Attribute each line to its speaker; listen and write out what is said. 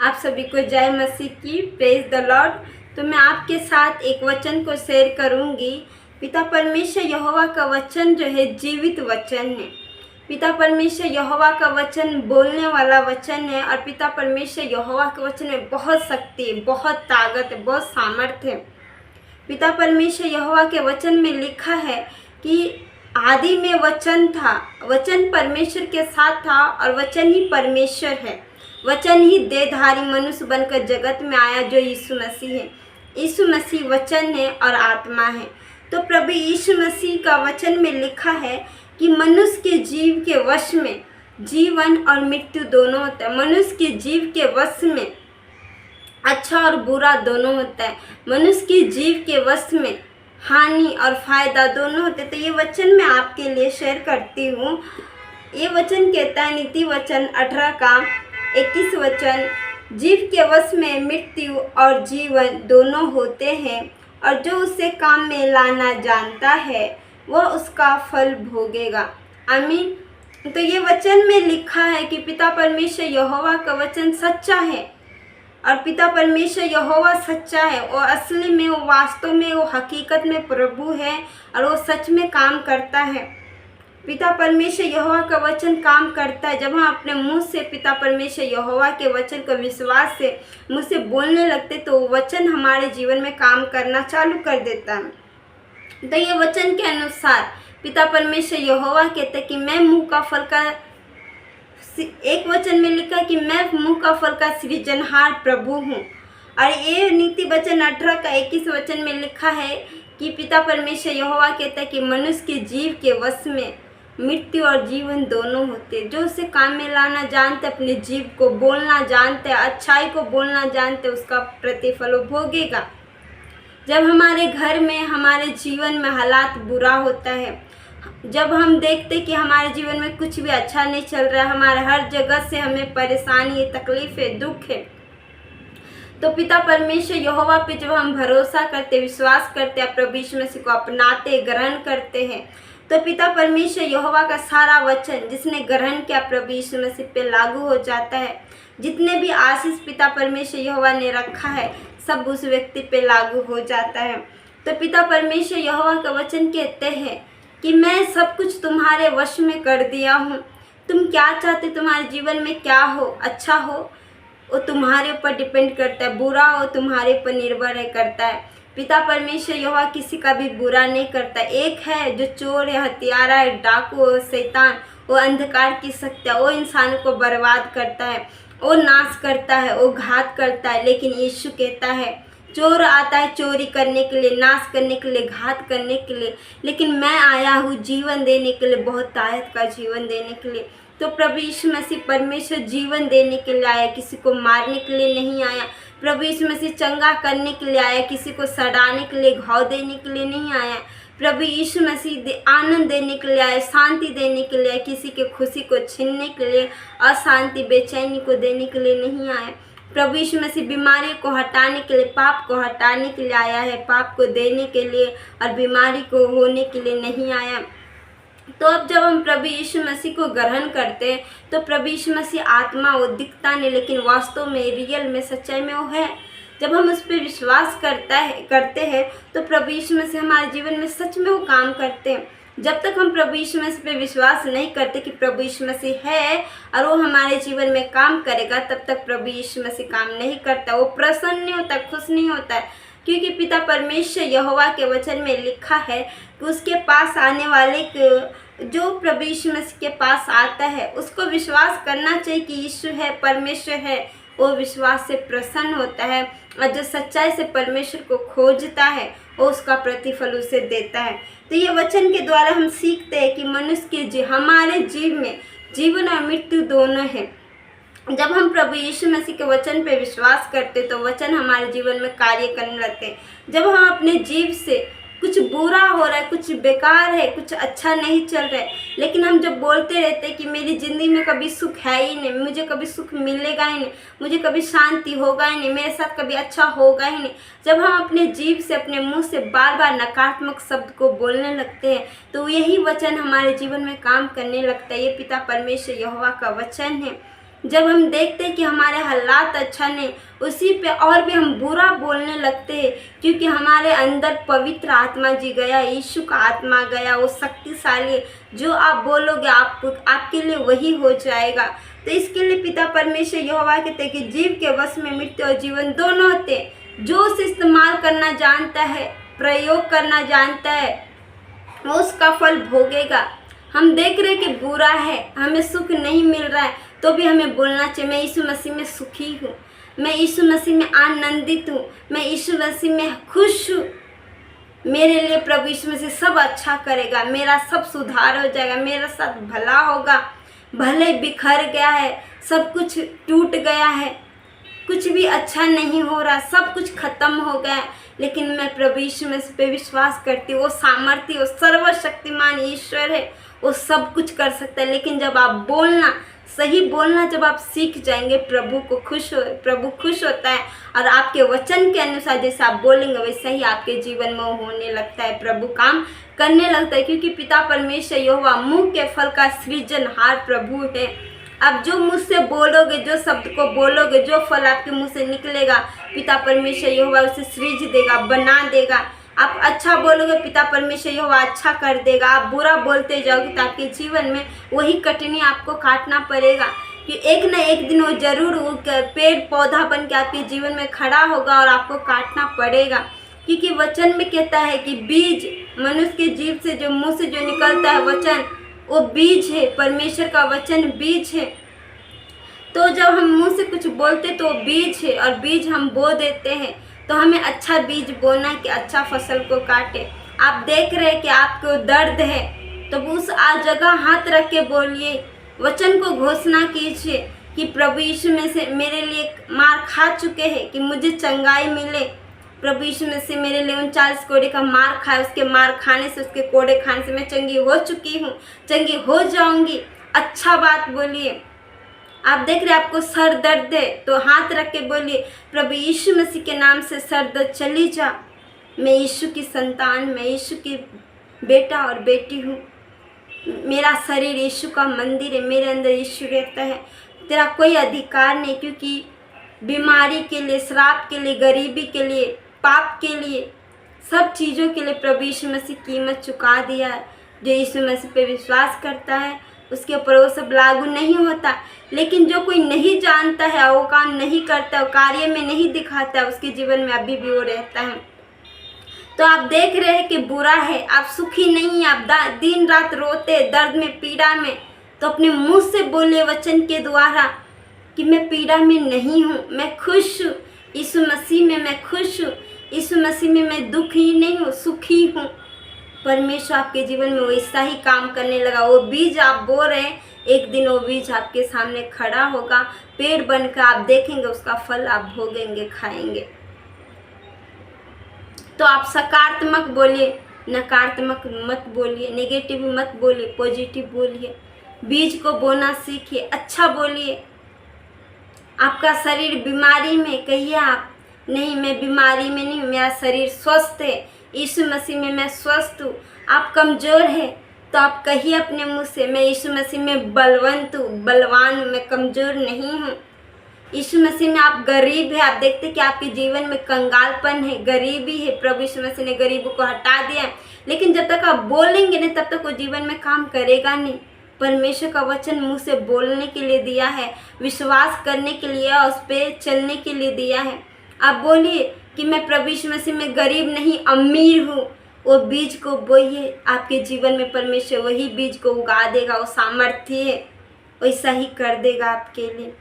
Speaker 1: आप सभी को जय मसीह की, प्रेज द लॉर्ड। तो मैं आपके साथ एक वचन को शेयर करूंगी। पिता परमेश्वर यहोवा का वचन जो है जीवित वचन है। पिता परमेश्वर यहोवा का वचन बोलने वाला वचन है और पिता परमेश्वर यहोवा के वचन में बहुत शक्ति है, बहुत ताकत है, बहुत सामर्थ्य है। पिता परमेश्वर यहोवा के वचन में लिखा है कि आदि में वचन था, वचन परमेश्वर के साथ था और वचन ही परमेश्वर है। वचन ही देहधारी मनुष्य बनकर जगत में आया जो यीशु मसीह है। यीशु मसीह वचन है और आत्मा है। तो प्रभु यीशु मसीह का वचन में लिखा है कि मनुष्य के जीव के वश में जीवन और मृत्यु दोनों होता है। मनुष्य के जीव के वश में अच्छा और बुरा दोनों होता है। मनुष्य के जीव के वश में हानि और फायदा दोनों होते। तो ये वचन मैं आपके लिए शेयर करती हूँ। ये वचन कहता है नीति वचन 18 का 21 वचन, जीव के वश में मृत्यु और जीवन दोनों होते हैं और जो उसे काम में लाना जानता है वह उसका फल भोगेगा। आमीन। तो ये वचन में लिखा है कि पिता परमेश्वर यहोवा का वचन सच्चा है और पिता परमेश्वर यहोवा सच्चा है। वो असली में, वो वास्तव में, वो हकीकत में प्रभु है और वो सच में काम करता है। पिता परमेश्वर यहोवा का वचन काम करता है। जब हम अपने मुंह से पिता परमेश्वर यहोवा के वचन को विश्वास से मुंह से बोलने लगते तो वो वचन हमारे जीवन में काम करना चालू कर देता है। तो ये वचन के अनुसार पिता परमेश्वर यहोवा कहते कि मैं मुँह का फल का, एक वचन में लिखा कि मैं मुँह का फल का सृजनहार प्रभु हूँ। और ये नीति वचन 18 का 21 वचन में लिखा है कि पिता परमेश्वर यहोवा कहता है कि मनुष्य के जीव के वश में मृत्यु और जीवन दोनों होते। जो उसे काम में लाना जानते, अपने जीव को बोलना जानते, अच्छाई को बोलना जानते, उसका प्रतिफल वो भोगेगा। जब हमारे घर में, हमारे जीवन में हालात बुरा होता है, जब हम देखते कि हमारे जीवन में कुछ भी अच्छा नहीं चल रहा है, हमारे हर जगह से हमें परेशानी है, तकलीफ है, दुख है, तो पिता परमेश्वर यहोवा पे जब हम भरोसा करते, विश्वास करते, प्रभु यीशु मसीह को अपनाते, ग्रहण करते हैं, तो पिता परमेश्वर यहोवा का सारा वचन जिसने ग्रहण किया प्रभु यीशु मसीह पे लागू हो जाता है। जितने भी आशीष पिता परमेश्वर यहोवा ने रखा है सब उस व्यक्ति पे लागू हो जाता है। तो पिता परमेश्वर यहोवा का वचन कहते हैं कि मैं सब कुछ तुम्हारे वश में कर दिया हूँ। तुम क्या चाहते, तुम्हारे जीवन में क्या हो, अच्छा हो, वो तुम्हारे ऊपर डिपेंड करता है, बुरा हो तुम्हारे ऊपर निर्भर है करता है। पिता परमेश्वर यहोवा किसी का भी बुरा नहीं करता। एक है जो चोर है, हत्यारा है, डाकू है, शैतान, वो अंधकार की शक्ति, वो इंसान को बर्बाद करता है, वो नाश करता है, वो घात करता है। लेकिन यीशु कहता है चोर आता है चोरी करने के लिए, नाश करने के लिए, घात करने के लिए, लेकिन मैं आया हूँ जीवन देने के लिए, बहुत ताकत का जीवन देने के लिए। तो प्रभु यीशु मसीह परमेश्वर जीवन देने के लिए आया, किसी को मारने के लिए नहीं आया। प्रभु यीशु मसीह चंगा करने के लिए आया, किसी को सड़ाने के लिए, घाव देने के लिए नहीं आया। प्रभु यीशु मसीह आनंद देने के लिए आया, शांति देने के लिए आया, किसी के खुशी को छीनने के लिए, अशांति बेचैनी को देने के लिए नहीं आया। प्रभु यीशु मसीह बीमारी को हटाने के लिए, पाप को हटाने के लिए आया है, पाप को देने के लिए और बीमारी को होने के लिए नहीं आया। तो अब जब हम प्रभु यीशु मसीह को ग्रहण करते हैं तो प्रभु यीशु मसीह आत्मा, वो दिखता नहीं लेकिन वास्तव में, रियल में, सच्चाई में वो है। जब हम उस पर विश्वास करते हैं तो प्रभु यीशु मसीह हमारे जीवन में सच में वो काम करते हैं। जब तक हम प्रभु यीशु मसीह पे विश्वास नहीं करते कि प्रभु यीशु मसीह है और वो हमारे जीवन में काम करेगा, तब तक प्रभु यीशु मसीह काम नहीं करता। वो प्रसन्न नहीं होता, खुश नहीं होता है, क्योंकि पिता परमेश्वर यहोवा के वचन में लिखा है कि उसके पास आने वाले जो प्रभु यीशु मसीह के पास आता है उसको विश्वास करना चाहिए कि यीशु है, परमेश्वर है। वो विश्वास से प्रसन्न होता है और जो सच्चाई से परमेश्वर को खोजता है वो उसका प्रतिफल उसे देता है। तो ये वचन के द्वारा हम सीखते हैं कि मनुष्य के हमारे जीव में जीवन और मृत्यु दोनों है। जब हम प्रभु यीशु मसीह के वचन पे विश्वास करते तो वचन हमारे जीवन में कार्य करने लगते हैं। जब हम अपने जीव से कुछ बुरा हो रहा है, कुछ बेकार है, कुछ अच्छा नहीं चल रहा है, लेकिन हम जब बोलते रहते हैं कि मेरी ज़िंदगी में कभी सुख है ही नहीं, मुझे कभी सुख मिलेगा ही नहीं, मुझे कभी शांति होगा ही नहीं, मेरे साथ कभी अच्छा होगा ही नहीं, जब हम अपने जीभ से, अपने मुंह से बार बार नकारात्मक शब्द को बोलने लगते हैं तो यही वचन हमारे जीवन में काम करने लगता है। ये पिता परमेश्वर यहोवा का वचन है। जब हम देखते हैं कि हमारे हालात अच्छा नहीं, उसी पे और भी हम बुरा बोलने लगते हैं, क्योंकि हमारे अंदर पवित्र आत्मा जी गया, यीशु का आत्मा गया, वो शक्तिशाली है। जो आप बोलोगे आपके लिए वही हो जाएगा। तो इसके लिए पिता परमेश्वर यहोवा कहते हैं कि जीव के वश में मृत्यु और जीवन दोनों होते हैं। जो उसे इस्तेमाल करना जानता है, प्रयोग करना जानता है, वो उसका फल भोगेगा। हम देख रहे हैं कि बुरा है, हमें सुख नहीं मिल रहा है, तो भी हमें बोलना चाहिए मैं यीशु मसीह में सुखी हूँ, मैं यीशु मसीह में आनंदित हूँ, मैं यीशु मसीह में खुश हूँ। मेरे लिए प्रभु यीशु मसीह सब अच्छा करेगा, मेरा सब सुधार हो जाएगा, मेरा साथ भला होगा। भले बिखर गया है, सब कुछ टूट गया है, कुछ भी अच्छा नहीं हो रहा, सब कुछ खत्म हो गया है, लेकिन मैं प्रभु यीशु मसीह पे विश्वास करती हूँ। वो सामर्थ्य, वो सर्वशक्तिमान ईश्वर है, वो सब कुछ कर सकता है। लेकिन जब आप बोलना, सही बोलना जब आप सीख जाएंगे, प्रभु खुश होता है, और आपके वचन के अनुसार जैसे आप बोलेंगे वैसे ही आपके जीवन में होने लगता है, प्रभु काम करने लगता है। क्योंकि पिता परमेश्वर यहोवा मुंह के फल का सृजनहार प्रभु है। आप जो मुँह से बोलोगे, जो शब्द को बोलोगे, जो फल आपके मुंह से निकलेगा, पिता परमेश्वर यहोवा उसे सृज देगा, बना देगा। आप अच्छा बोलोगे, पिता परमेश्वर यहोवा अच्छा कर देगा। आप बुरा बोलते जाओगे तो आपके जीवन में वही कटनी आपको काटना पड़ेगा, कि एक न एक दिन वो जरूर पेड़ पौधा बन के आपके जीवन में खड़ा होगा और आपको काटना पड़ेगा। क्योंकि वचन में कहता है कि बीज, मनुष्य के जीव से जो मुँह से जो निकलता है वचन, वो बीज है, परमेश्वर का वचन बीज है। तो जब हम मुंह से कुछ बोलते तो बीज है, और बीज हम बो देते हैं, तो हमें अच्छा बीज बोना कि अच्छा फसल को काटे। आप देख रहे हैं कि आपको दर्द है, तो उस जगह हाथ रख के बोलिए, वचन को घोषणा कीजिए कि प्रभु यीशु में से मेरे लिए मार खा चुके हैं कि मुझे चंगाई मिले। प्रभु यीशु में से मेरे लिए 39 कोड़े का मार खाए, उसके मार खाने से, उसके कोड़े खाने से मैं चंगी हो चुकी हूँ, चंगी हो जाऊंगी। अच्छा बात बोलिए। आप देख रहे हैं आपको सर दर्द है, तो हाथ रख के बोलिए, प्रभु यीशु मसीह के नाम से सर दर्द चली जा। मैं यीशु की संतान, मैं यीशु की बेटा और बेटी हूँ। मेरा शरीर यीशु का मंदिर है, मेरे अंदर यीशु रहता है। तेरा कोई अधिकार नहीं, क्योंकि बीमारी के लिए, श्राप के लिए, गरीबी के लिए, पाप के लिए, सब चीज़ों के लिए प्रभु यीशु मसीह कीमत चुका दिया है। जो यीशु मसीह पे विश्वास करता है उसके ऊपर वो सब लागू नहीं होता। लेकिन जो कोई नहीं जानता है, वो काम नहीं करता, वो कार्य में नहीं दिखाता, उसके जीवन में अभी भी वो रहता है। तो आप देख रहे हैं कि बुरा है, आप सुखी नहीं, आप दिन रात रोते, दर्द में, पीड़ा में, तो अपने मुंह से बोले वचन के द्वारा कि मैं पीड़ा में नहीं हूँ, मैं खुश हूँ, यीशु मसीह में मैं खुश हूँ, यीशु मसीह में मैं दुखी नहीं हूँ, सुखी हूँ। परमेश्वर आपके जीवन में वैसा ही काम करने लगा। वो बीज आप बो रहे हैं, एक दिन वो बीज आपके सामने खड़ा होगा, पेड़ बनकर आप देखेंगे, उसका फल आप भोगेंगे, खाएंगे। तो आप सकारात्मक बोलिए, नकारात्मक मत बोलिए, नेगेटिव मत बोलिए, पॉजिटिव बोलिए। बीज को बोना सीखिए, अच्छा बोलिए। आपका शरीर बीमारी में, कहिए आप, नहीं मैं बीमारी में नहीं हूँ, मेरा शरीर स्वस्थ है, यीशु मसीह में मैं स्वस्थ हूँ। आप कमज़ोर हैं तो आप कहिए अपने मुंह से, मैं यीशु मसीह में बलवंत हूँ, बलवान हूँ, मैं कमज़ोर नहीं हूँ। यीशु मसीह में आप गरीब है, आप देखते कि आपके जीवन में कंगालपन है, गरीबी है, प्रभु यीशु मसीह ने गरीबों को हटा दिया है। लेकिन जब तक आप बोलेंगे नहीं, तब तक वो जीवन में काम करेगा नहीं। परमेश्वर का वचन मुंह से बोलने के लिए दिया है, विश्वास करने के लिए और उस पर चलने के लिए दिया है। आप बोलिए कि मैं प्रभु यीशु मसीह में गरीब नहीं, अमीर हूँ। वो बीज को बोइए, आपके जीवन में परमेश्वर वही बीज को उगा देगा। वो सामर्थ्य है, वैसा ही कर देगा आपके लिए।